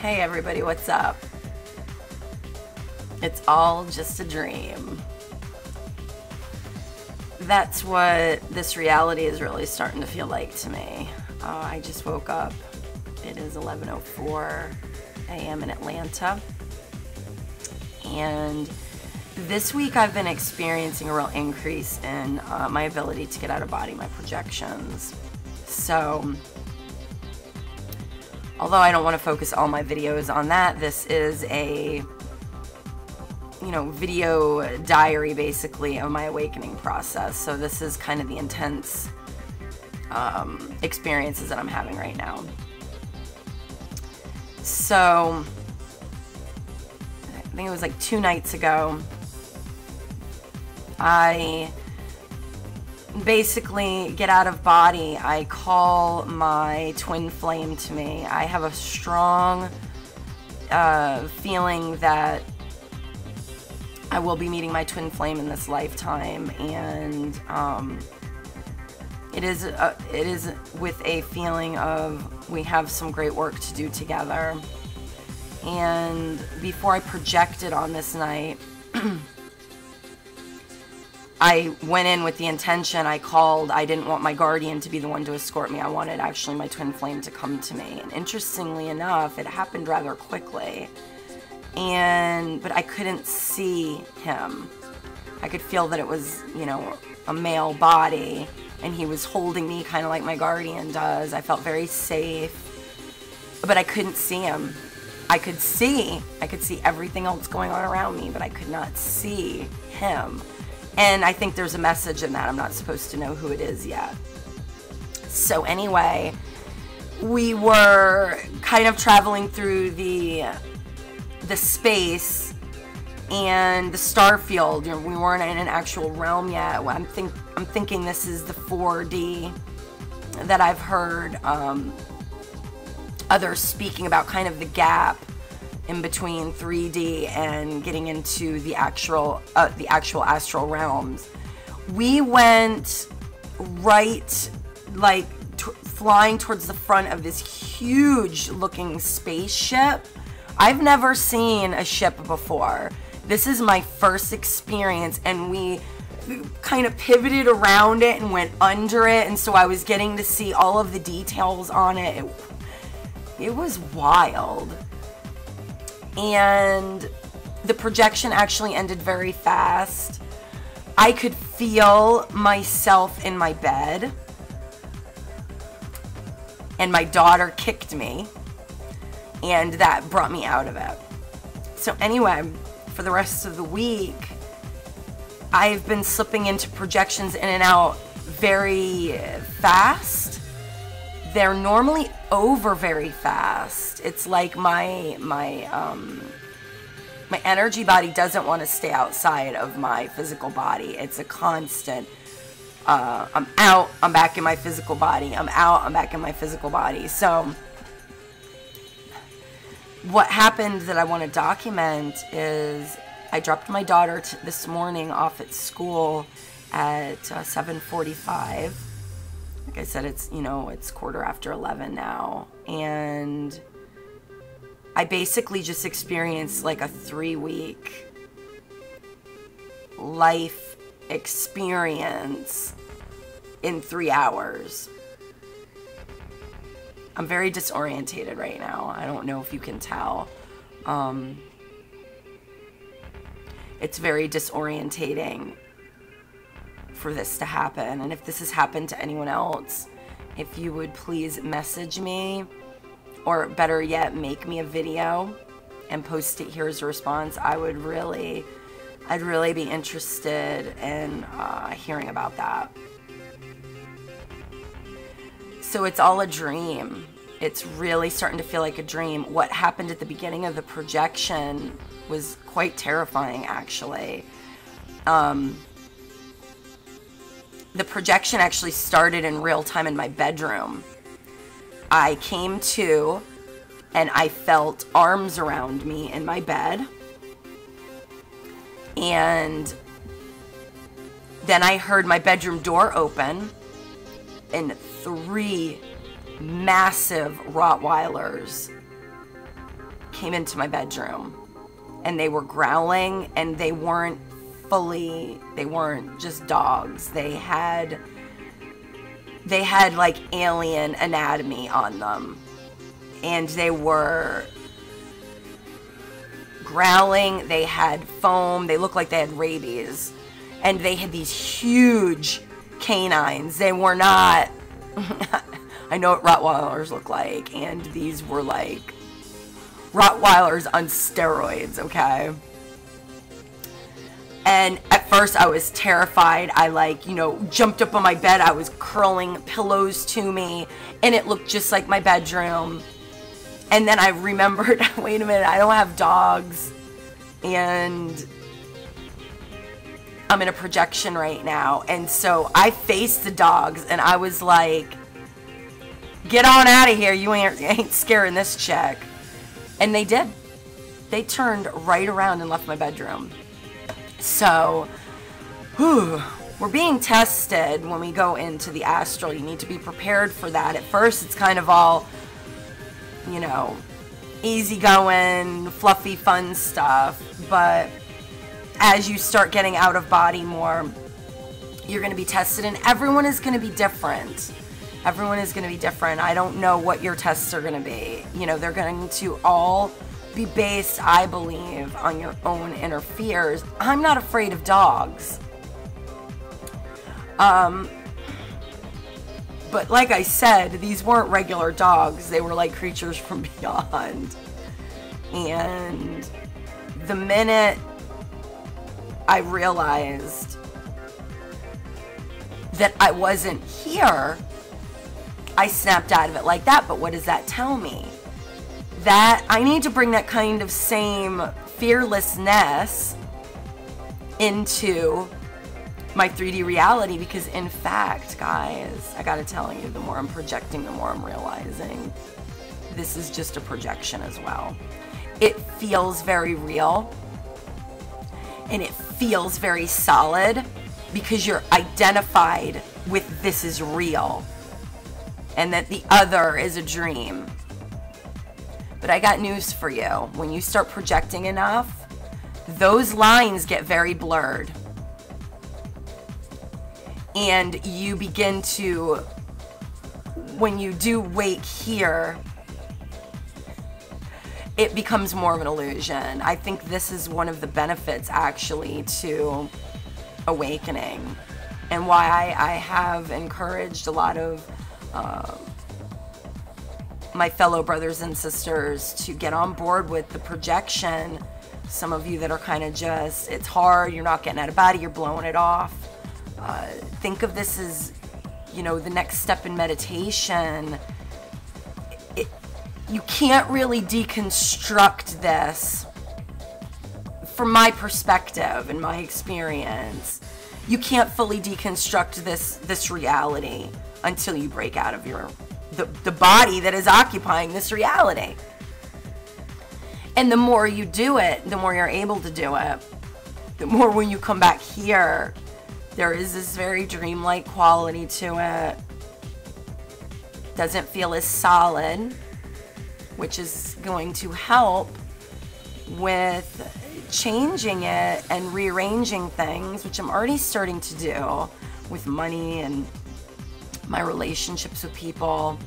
Hey everybody, what's up? It's all just a dream. That's what this reality is really starting to feel like to me. I just woke up. It is 11:04 a.m. in Atlanta. And this week I've been experiencing a real increase in my ability to get out of body, my projections. So, although I don't want to focus all my videos on that, this is a, video diary basically of my awakening process. So this is kind of the intense experiences that I'm having right now. So, I think it was like 2 nights ago, I basically get out of body. I call my twin flame to me. I have a strong feeling that I will be meeting my twin flame in this lifetime, and it is with a feeling of we have some great work to do together. And before I projected on this night, I went in with the intention, I didn't want my guardian to be the one to escort me. I wanted actually my twin flame to come to me. And interestingly enough, it happened rather quickly. But I couldn't see him. I could feel that it was, a male body, and he was holding me kind of like my guardian does. I felt very safe, but I couldn't see him. I could see everything else going on around me, but I could not see him. And I think there's a message in that. I'm not supposed to know who it is yet. So anyway, we were kind of traveling through the space and the star field. We weren't in an actual realm yet. I'm thinking this is the 4D that I've heard others speaking about, kind of the gap in between 3D and getting into the actual astral realms. We went right, flying towards the front of this huge looking spaceship. I've never seen a ship before. This is my first experience, and we kind of pivoted around it and went under it, and so I was getting to see all of the details on it. It was wild. And the projection actually ended very fast. I could feel myself in my bed, and my daughter kicked me, and that brought me out of it. So anyway, for the rest of the week, I've been slipping into projections in and out very fast. They're normally over very fast. It's like my energy body doesn't want to stay outside of my physical body. It's a constant, I'm out, I'm back in my physical body. I'm out, I'm back in my physical body. So what happened that I want to document is I dropped my daughter this morning off at school at 7:45. Like I said, it's 11:15 now. And I basically just experienced like a 3-week life experience in 3 hours. I'm very disorientated right now. I don't know if you can tell. It's very disorientating for this to happen. And if this has happened to anyone else, if you would please message me, or better yet, make me a video and post it here as a response. I'd really be interested in hearing about that. So it's all a dream. It's really starting to feel like a dream. What happened at the beginning of the projection was quite terrifying, actually. The projection actually started in real time in my bedroom. I came to, and I felt arms around me in my bed. And then I heard my bedroom door open, and 3 massive Rottweilers came into my bedroom, and they were growling, and they weren't just dogs. They had like alien anatomy on them, and they were growling. They had foam. They looked like they had rabies, and they had these huge canines. They were not I know what Rottweilers look like, and these were like Rottweilers on steroids, okay? And at first I was terrified. I jumped up on my bed. I was curling pillows to me, and it looked just like my bedroom. And then I remembered, wait a minute, I don't have dogs, and I'm in a projection right now. And so I faced the dogs, and I was like, get on out of here. You ain't scaring this chick. And they did. They turned right around and left my bedroom. So, we're being tested when we go into the astral. You need to be prepared for that. At first, it's kind of all, easygoing, fluffy, fun stuff. But as you start getting out of body more, you're going to be tested, and everyone is going to be different. Everyone is going to be different. I don't know what your tests are going to be. They're going to all be based, I believe, on your own inner fears. I'm not afraid of dogs. But like I said, these weren't regular dogs. They were like creatures from beyond. And the minute I realized that I wasn't here, I snapped out of it like that. But what does that tell me? That I need to bring that kind of same fearlessness into my 3D reality, because in fact, guys, I gotta tell you, the more I'm projecting, the more I'm realizing this is just a projection as well. It feels very real, and it feels very solid, because you're identified with this is real, and that the other is a dream. But I got news for you. When you start projecting enough, those lines get very blurred. And you begin to, when you do wake here, it becomes more of an illusion. I think this is one of the benefits, actually, to awakening, and why I have encouraged a lot of my fellow brothers and sisters to get on board with the projection. Some of you that are kind of just, it's hard, you're not getting out of body, you're blowing it off. Think of this as, the next step in meditation. You can't really deconstruct this, from my perspective and my experience. You can't fully deconstruct this reality until you break out of the body that is occupying this reality. And the more you do it, the more you're able to do it. The more when you come back here, there is this very dreamlike quality to it. Doesn't feel as solid, which is going to help with changing it and rearranging things, which I'm already starting to do with money and my relationships with people.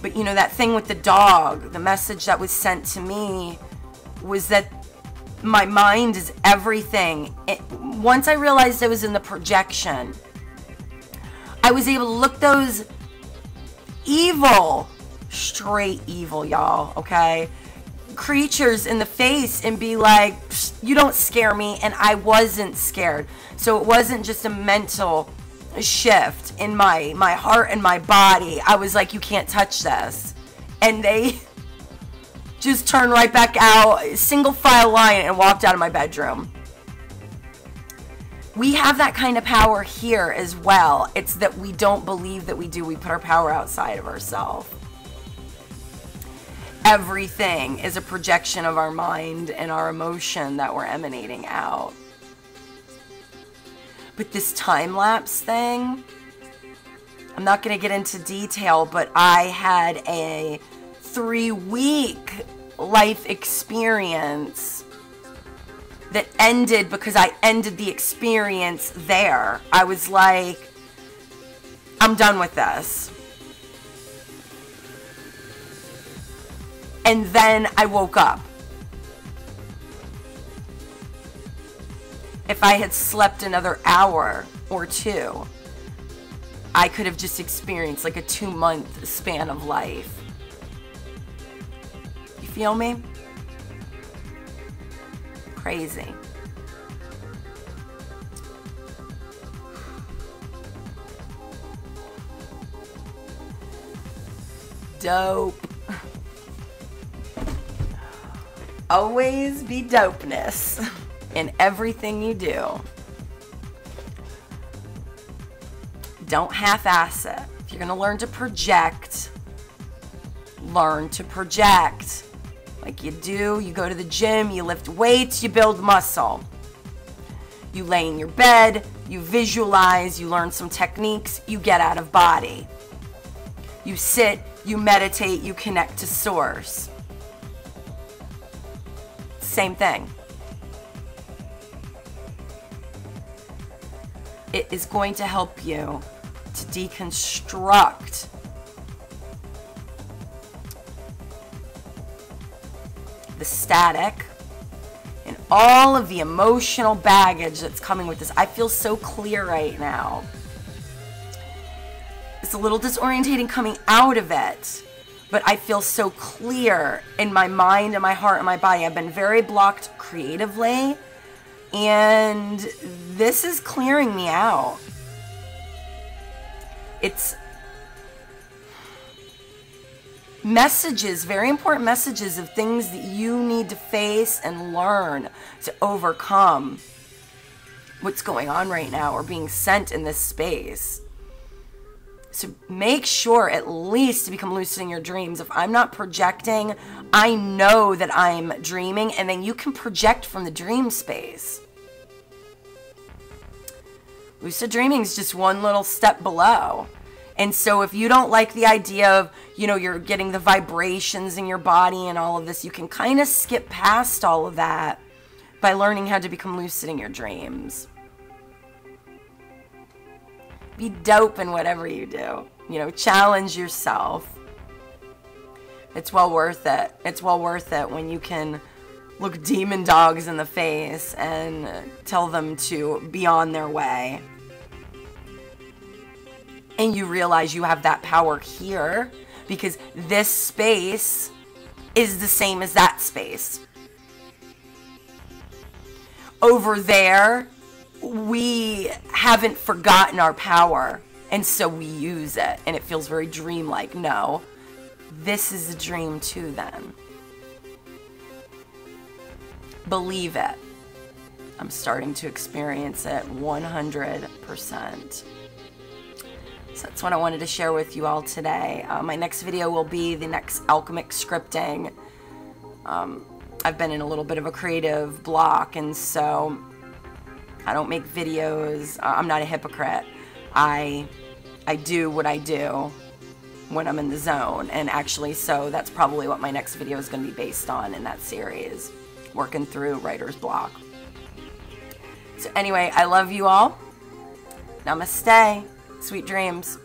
But that thing with the dog, the message that was sent to me was that my mind is everything. Once I realized I was in the projection, I was able to look those evil, straight evil, y'all, okay, creatures in the face and be like, you don't scare me. And I wasn't scared. So it wasn't just a mental shift in my heart and my body. I was like, you can't touch this. And they just turned right back out, single file line, and walked out of my bedroom. We have that kind of power here as well. It's that we don't believe that we do. We put our power outside of ourselves. Everything is a projection of our mind and our emotion that we're emanating out. But this time-lapse thing, I'm not going to get into detail, but I had a 3-week life experience that ended because I ended the experience there. I was like, I'm done with this. And then I woke up. If I had slept another hour or two, I could have just experienced like a 2-month span of life. You feel me? Crazy. Dope. Always be dopeness in everything you do. Don't half-ass it. If you're gonna learn to project, learn to project. Like you do, you go to the gym, you lift weights, you build muscle. You lay in your bed, you visualize, you learn some techniques, you get out of body. You sit, you meditate, you connect to source. Same thing. It is going to help you to deconstruct the static and all of the emotional baggage that's coming with this. I feel so clear right now. It's a little disorientating coming out of it, but I feel so clear in my mind and my heart and my body. I've been very blocked creatively, and this is clearing me out. It's messages, very important messages of things that you need to face and learn to overcome what's going on right now or being sent in this space. So make sure at least to become lucid in your dreams. If I'm not projecting, I know that I'm dreaming, and then you can project from the dream space. Lucid dreaming is just one little step below. And so if you don't like the idea of, you know, you're getting the vibrations in your body and all of this, you can kind of skip past all of that by learning how to become lucid in your dreams. Be dope in whatever you do. You know, challenge yourself. It's well worth it. It's well worth it when you can look demon dogs in the face and tell them to be on their way. And you realize you have that power here because this space is the same as that space. Over there, we haven't forgotten our power, and so we use it, and it feels very dreamlike. No, this is a dream too then. Believe it. I'm starting to experience it 100%. So that's what I wanted to share with you all today. My next video will be the next alchemic scripting. I've been in a little bit of a creative block, and so I don't make videos. I'm not a hypocrite. I do what I do when I'm in the zone, and actually, so that's probably what my next video is going to be based on in that series, working through writer's block. So anyway, I love you all. Namaste. Sweet dreams.